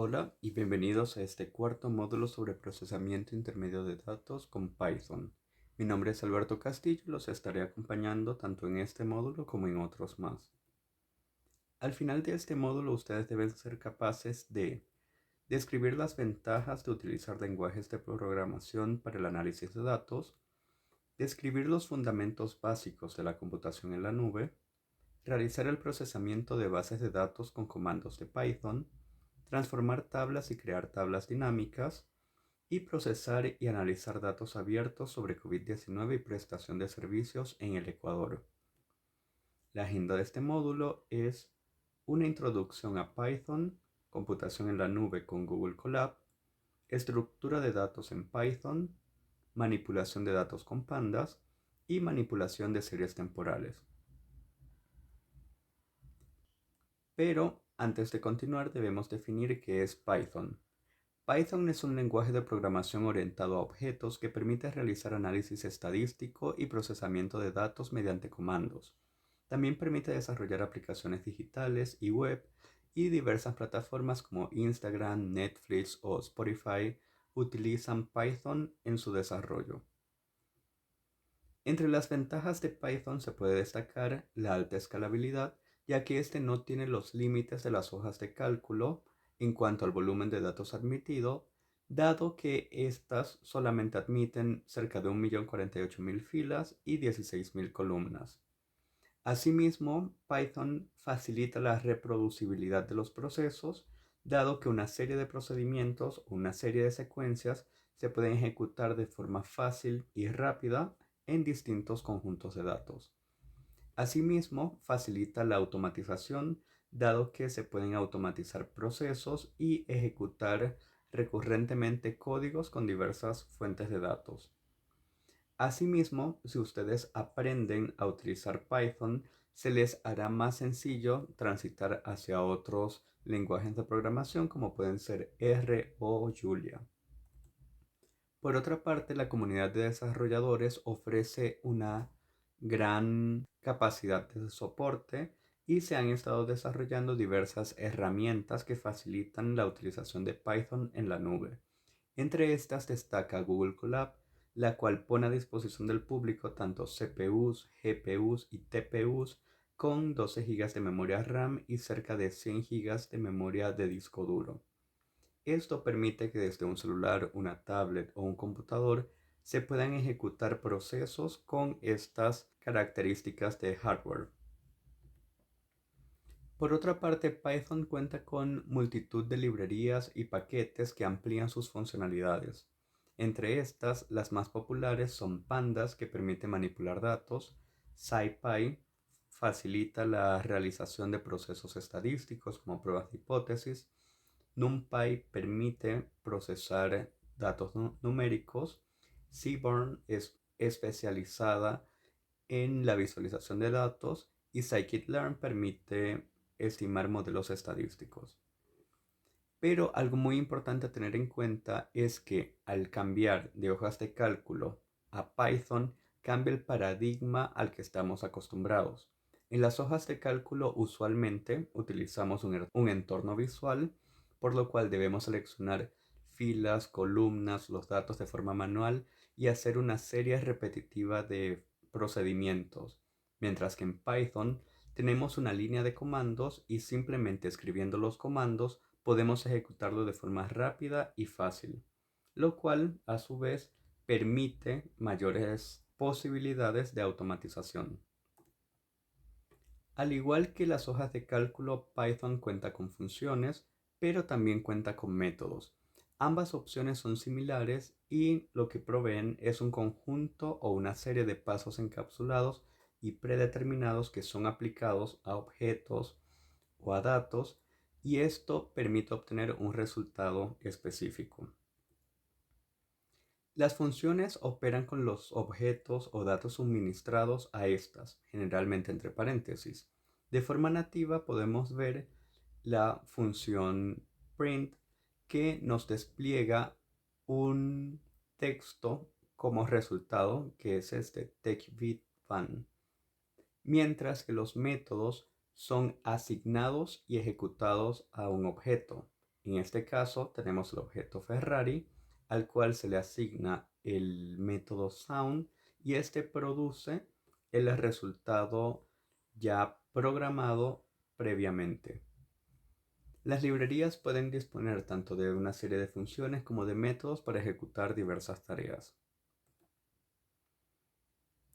Hola y bienvenidos a este cuarto módulo sobre procesamiento intermedio de datos con Python. Mi nombre es Alberto Castillo y los estaré acompañando tanto en este módulo como en otros más. Al final de este módulo ustedes deben ser capaces de describir las ventajas de utilizar lenguajes de programación para el análisis de datos, describir los fundamentos básicos de la computación en la nube, realizar el procesamiento de bases de datos con comandos de Python, transformar tablas y crear tablas dinámicas, y procesar y analizar datos abiertos sobre COVID-19 y prestación de servicios en el Ecuador. La agenda de este módulo es una introducción a Python, computación en la nube con Google Colab, estructura de datos en Python, manipulación de datos con pandas y manipulación de series temporales. Pero antes de continuar debemos definir qué es Python. Python es un lenguaje de programación orientado a objetos que permite realizar análisis estadístico y procesamiento de datos mediante comandos. También permite desarrollar aplicaciones digitales y web, y diversas plataformas como Instagram, Netflix o Spotify utilizan Python en su desarrollo. Entre las ventajas de Python se puede destacar la alta escalabilidad, ya que este no tiene los límites de las hojas de cálculo en cuanto al volumen de datos admitido, dado que éstas solamente admiten cerca de 1.048.000 filas y 16.000 columnas. Asimismo, Python facilita la reproducibilidad de los procesos, dado que una serie de procedimientos o una serie de secuencias se pueden ejecutar de forma fácil y rápida en distintos conjuntos de datos. Asimismo, facilita la automatización, dado que se pueden automatizar procesos y ejecutar recurrentemente códigos con diversas fuentes de datos. Asimismo, si ustedes aprenden a utilizar Python, se les hará más sencillo transitar hacia otros lenguajes de programación como pueden ser R o Julia. Por otra parte, la comunidad de desarrolladores ofrece una gran capacidad de soporte y se han estado desarrollando diversas herramientas que facilitan la utilización de Python en la nube. Entre estas destaca Google Colab, la cual pone a disposición del público tanto CPUs, GPUs y TPUs con 12 GB de memoria RAM y cerca de 100 GB de memoria de disco duro. Esto permite que desde un celular, una tablet o un computador se puedan ejecutar procesos con estas características de hardware. Por otra parte, Python cuenta con multitud de librerías y paquetes que amplían sus funcionalidades. Entre estas, las más populares son Pandas, que permite manipular datos; SciPy facilita la realización de procesos estadísticos como pruebas de hipótesis; NumPy permite procesar datos numéricos; Seaborn es especializada en la visualización de datos; y scikit-learn permite estimar modelos estadísticos. Pero algo muy importante a tener en cuenta es que al cambiar de hojas de cálculo a Python, cambia el paradigma al que estamos acostumbrados. En las hojas de cálculo usualmente utilizamos un entorno visual, por lo cual debemos seleccionar filas, columnas, los datos de forma manual y hacer una serie repetitiva de procedimientos, mientras que en Python tenemos una línea de comandos y simplemente escribiendo los comandos podemos ejecutarlo de forma rápida y fácil, lo cual a su vez permite mayores posibilidades de automatización. Al igual que las hojas de cálculo, Python cuenta con funciones, pero también cuenta con métodos. Ambas opciones son similares y lo que proveen es un conjunto o una serie de pasos encapsulados y predeterminados que son aplicados a objetos o a datos, y esto permite obtener un resultado específico. Las funciones operan con los objetos o datos suministrados a estas, generalmente entre paréntesis. De forma nativa podemos ver la función print, que nos despliega un texto como resultado, que es este TechVidFun, mientras que los métodos son asignados y ejecutados a un objeto. En este caso tenemos el objeto Ferrari, al cual se le asigna el método sound y este produce el resultado ya programado previamente. Las librerías pueden disponer tanto de una serie de funciones como de métodos para ejecutar diversas tareas.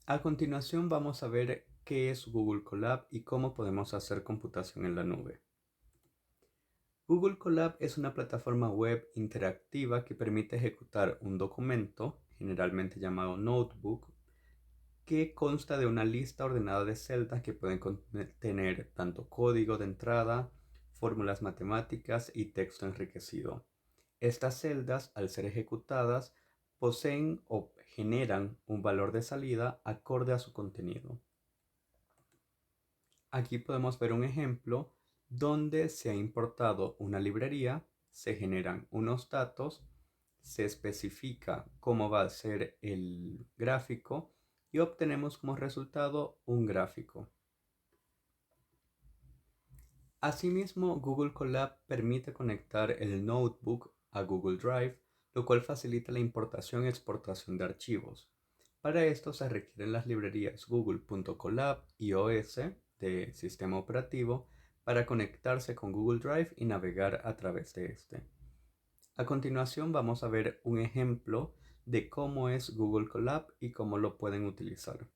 A continuación vamos a ver qué es Google Colab y cómo podemos hacer computación en la nube. Google Colab es una plataforma web interactiva que permite ejecutar un documento, generalmente llamado notebook, que consta de una lista ordenada de celdas que pueden contener tanto código de entrada, fórmulas matemáticas y texto enriquecido. Estas celdas, al ser ejecutadas, poseen o generan un valor de salida acorde a su contenido. Aquí podemos ver un ejemplo donde se ha importado una librería, se generan unos datos, se especifica cómo va a ser el gráfico y obtenemos como resultado un gráfico. Asimismo, Google Colab permite conectar el notebook a Google Drive, lo cual facilita la importación y exportación de archivos. Para esto se requieren las librerías google.colab y OS de sistema operativo para conectarse con Google Drive y navegar a través de este. A continuación vamos a ver un ejemplo de cómo es Google Colab y cómo lo pueden utilizar.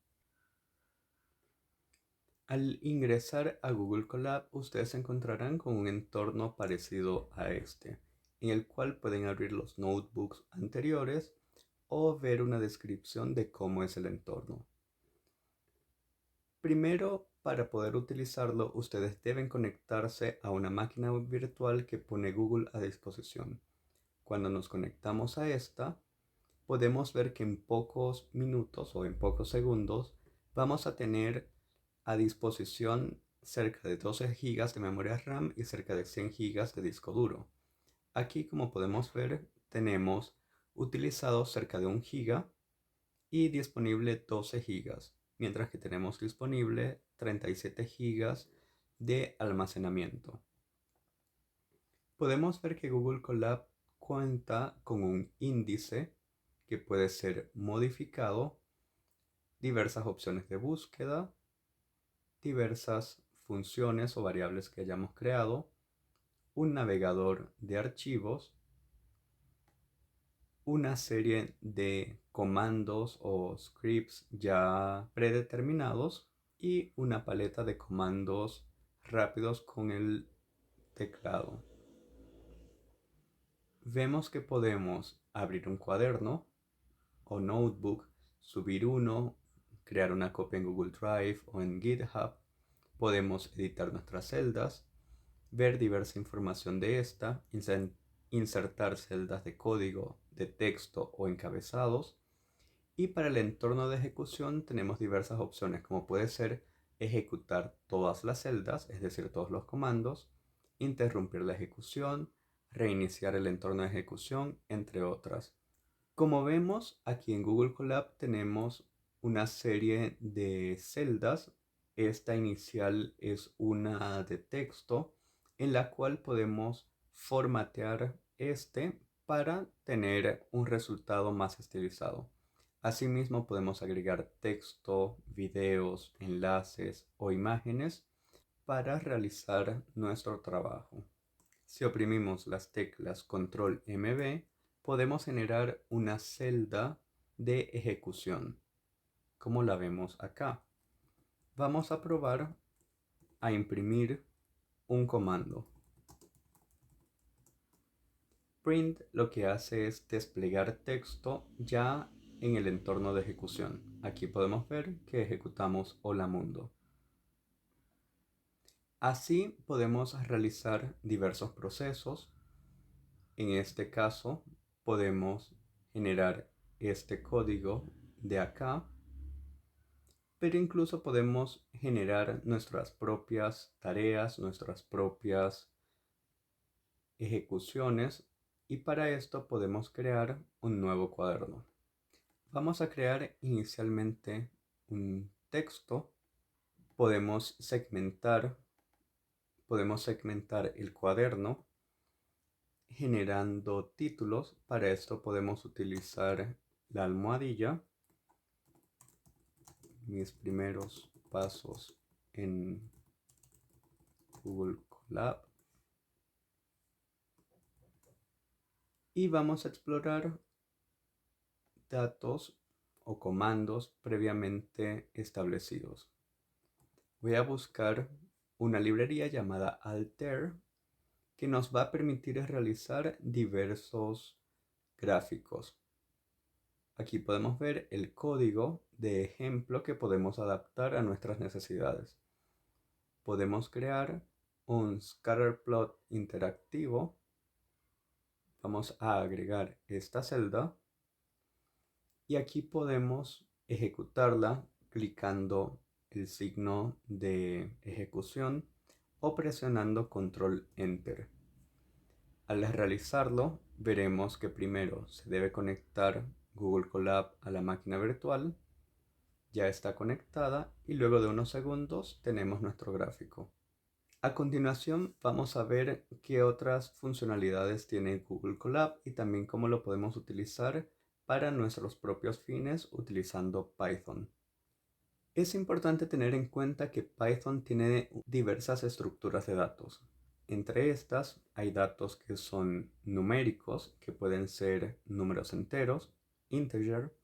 Al ingresar a Google Colab, ustedes se encontrarán con un entorno parecido a este, en el cual pueden abrir los notebooks anteriores o ver una descripción de cómo es el entorno. Primero, para poder utilizarlo, ustedes deben conectarse a una máquina virtual que pone Google a disposición. Cuando nos conectamos a esta, podemos ver que en pocos minutos o en pocos segundos vamos a tener a disposición cerca de 12 GB de memoria RAM y cerca de 100 GB de disco duro. Aquí, como podemos ver, tenemos utilizado cerca de 1 GB y disponible 12 GB, mientras que tenemos disponible 37 GB de almacenamiento. Podemos ver que Google Colab cuenta con un índice que puede ser modificado, diversas opciones de búsqueda, diversas funciones o variables que hayamos creado, un navegador de archivos, una serie de comandos o scripts ya predeterminados y una paleta de comandos rápidos con el teclado. Vemos que podemos abrir un cuaderno o notebook, subir uno, crear una copia en Google Drive o en GitHub. Podemos editar nuestras celdas, ver diversa información de esta, insertar celdas de código, de texto o encabezados. Y para el entorno de ejecución tenemos diversas opciones, como puede ser ejecutar todas las celdas, es decir, todos los comandos, interrumpir la ejecución, reiniciar el entorno de ejecución, entre otras. Como vemos, aquí en Google Colab tenemos una serie de celdas. Esta inicial es una de texto en la cual podemos formatear este para tener un resultado más estilizado. Asimismo, podemos agregar texto, videos, enlaces o imágenes para realizar nuestro trabajo. Si oprimimos las teclas Control MB, podemos generar una celda de ejecución, como la vemos acá. Vamos a probar a imprimir un comando. Print lo que hace es desplegar texto ya en el entorno de ejecución. Aquí podemos ver que ejecutamos Hola Mundo. Así podemos realizar diversos procesos. En este caso podemos generar este código de acá, pero incluso podemos generar nuestras propias tareas, nuestras propias ejecuciones, y para esto podemos crear un nuevo cuaderno. Vamos a crear inicialmente un texto. Podemos segmentar el cuaderno generando títulos. Para esto podemos utilizar la almohadilla, mis primeros pasos en Google Colab, y vamos a explorar datos o comandos previamente establecidos. Voy a buscar una librería llamada Altair que nos va a permitir realizar diversos gráficos. Aquí podemos ver el código de ejemplo que podemos adaptar a nuestras necesidades. Podemos crear un scatterplot interactivo. Vamos a agregar esta celda y aquí podemos ejecutarla clicando el signo de ejecución o presionando control enter. Al realizarlo, veremos que primero se debe conectar Google Colab a la máquina virtual. Ya está conectada y luego de unos segundos tenemos nuestro gráfico. A continuación vamos a ver qué otras funcionalidades tiene Google Colab y también cómo lo podemos utilizar para nuestros propios fines utilizando Python. Es importante tener en cuenta que Python tiene diversas estructuras de datos. Entre estas hay datos que son numéricos, que pueden ser números enteros, integer,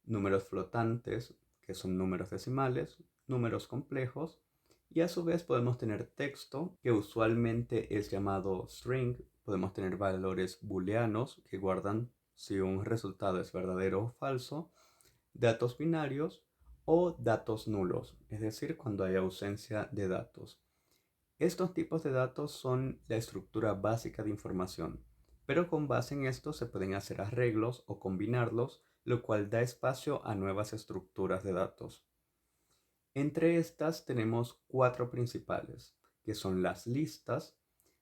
números flotantes, que son números decimales, números complejos, y a su vez podemos tener texto, que usualmente es llamado string. Podemos tener valores booleanos que guardan si un resultado es verdadero o falso, datos binarios o datos nulos, es decir, cuando hay ausencia de datos. Estos tipos de datos son la estructura básica de información, pero con base en esto se pueden hacer arreglos o combinarlos, lo cual da espacio a nuevas estructuras de datos. Entre estas tenemos 4 principales, que son las listas.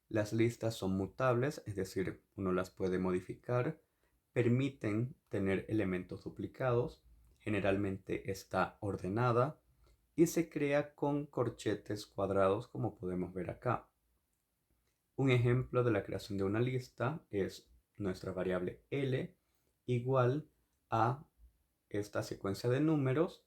Las listas son mutables, es decir, uno las puede modificar, permiten tener elementos duplicados, generalmente está ordenada y se crea con corchetes cuadrados como podemos ver acá. Un ejemplo de la creación de una lista es nuestra variable L igual a esta secuencia de números,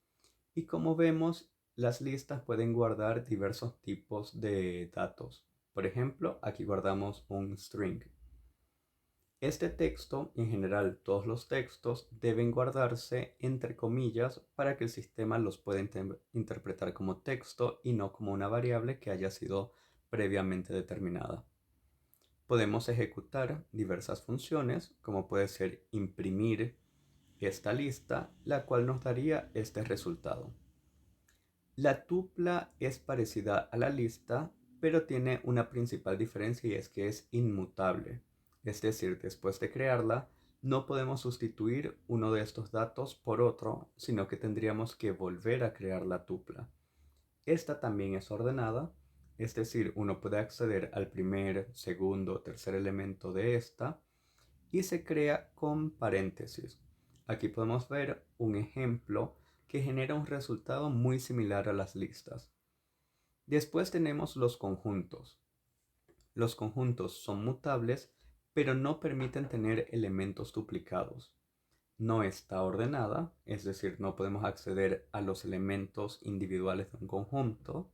y como vemos las listas pueden guardar diversos tipos de datos. Por ejemplo, aquí guardamos un string. Este texto, en general todos los textos, deben guardarse entre comillas para que el sistema los pueda interpretar como texto y no como una variable que haya sido previamente determinada. Podemos ejecutar diversas funciones, como puede ser imprimir esta lista, la cual nos daría este resultado. La tupla es parecida a la lista, pero tiene una principal diferencia y es que es inmutable. Es decir, después de crearla, no podemos sustituir uno de estos datos por otro, sino que tendríamos que volver a crear la tupla. Esta también es ordenada, es decir, uno puede acceder al primer, segundo, tercer elemento de esta y se crea con paréntesis. Aquí podemos ver un ejemplo que genera un resultado muy similar a las listas. Después tenemos los conjuntos. Los conjuntos son mutables, pero no permiten tener elementos duplicados. No está ordenada, es decir, no podemos acceder a los elementos individuales de un conjunto,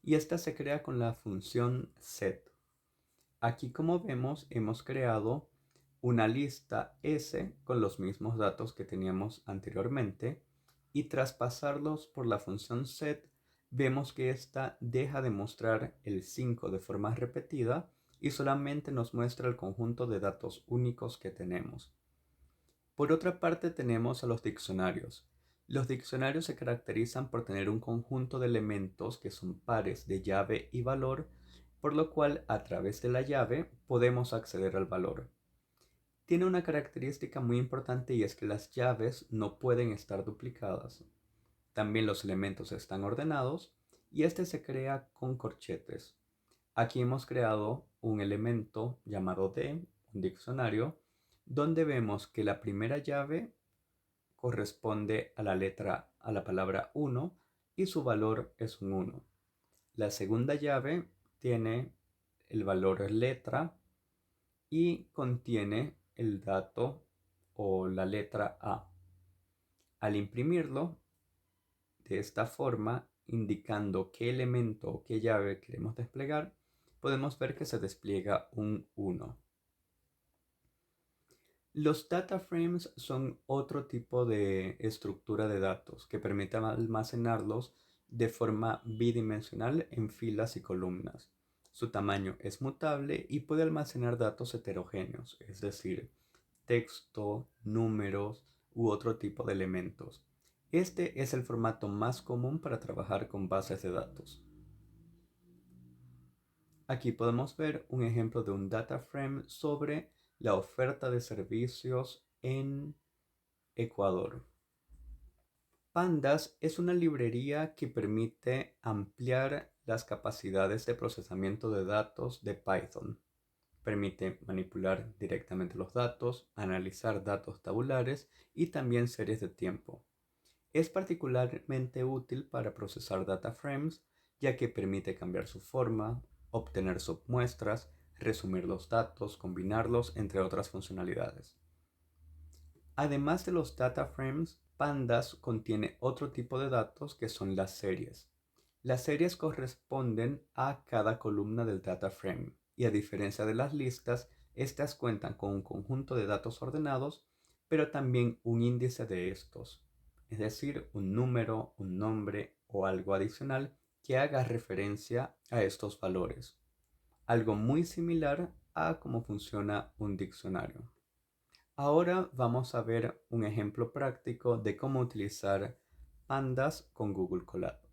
y esta se crea con la función set. Aquí, como vemos, hemos creado una lista S con los mismos datos que teníamos anteriormente, y tras pasarlos por la función set vemos que esta deja de mostrar el 5 de forma repetida y solamente nos muestra el conjunto de datos únicos que tenemos. Por otra parte tenemos a los diccionarios. Los diccionarios se caracterizan por tener un conjunto de elementos que son pares de llave y valor, por lo cual a través de la llave podemos acceder al valor. Tiene una característica muy importante y es que las llaves no pueden estar duplicadas. También los elementos están ordenados y este se crea con corchetes. Aquí hemos creado un elemento llamado D, un diccionario, donde vemos que la primera llave corresponde a la palabra 1 y su valor es un 1. La segunda llave tiene el valor letra y contiene el dato o la letra A. Al imprimirlo de esta forma, indicando qué elemento o qué llave queremos desplegar, podemos ver que se despliega un 1. Los data frames son otro tipo de estructura de datos que permite almacenarlos de forma bidimensional en filas y columnas. Su tamaño es mutable y puede almacenar datos heterogéneos, es decir, texto, números u otro tipo de elementos. Este es el formato más común para trabajar con bases de datos. Aquí podemos ver un ejemplo de un data frame sobre la oferta de servicios en Ecuador. Pandas es una librería que permite ampliar las capacidades de procesamiento de datos de Python. Permite manipular directamente los datos, analizar datos tabulares y también series de tiempo. Es particularmente útil para procesar data frames, ya que permite cambiar su forma, obtener submuestras, resumir los datos, combinarlos, entre otras funcionalidades. Además de los data frames, Pandas contiene otro tipo de datos que son las series. Las series corresponden a cada columna del data frame y a diferencia de las listas, estas cuentan con un conjunto de datos ordenados, pero también un índice de estos, es decir, un número, un nombre o algo adicional que haga referencia a estos valores. Algo muy similar a cómo funciona un diccionario. Ahora vamos a ver un ejemplo práctico de cómo utilizar Pandas con Google Colab.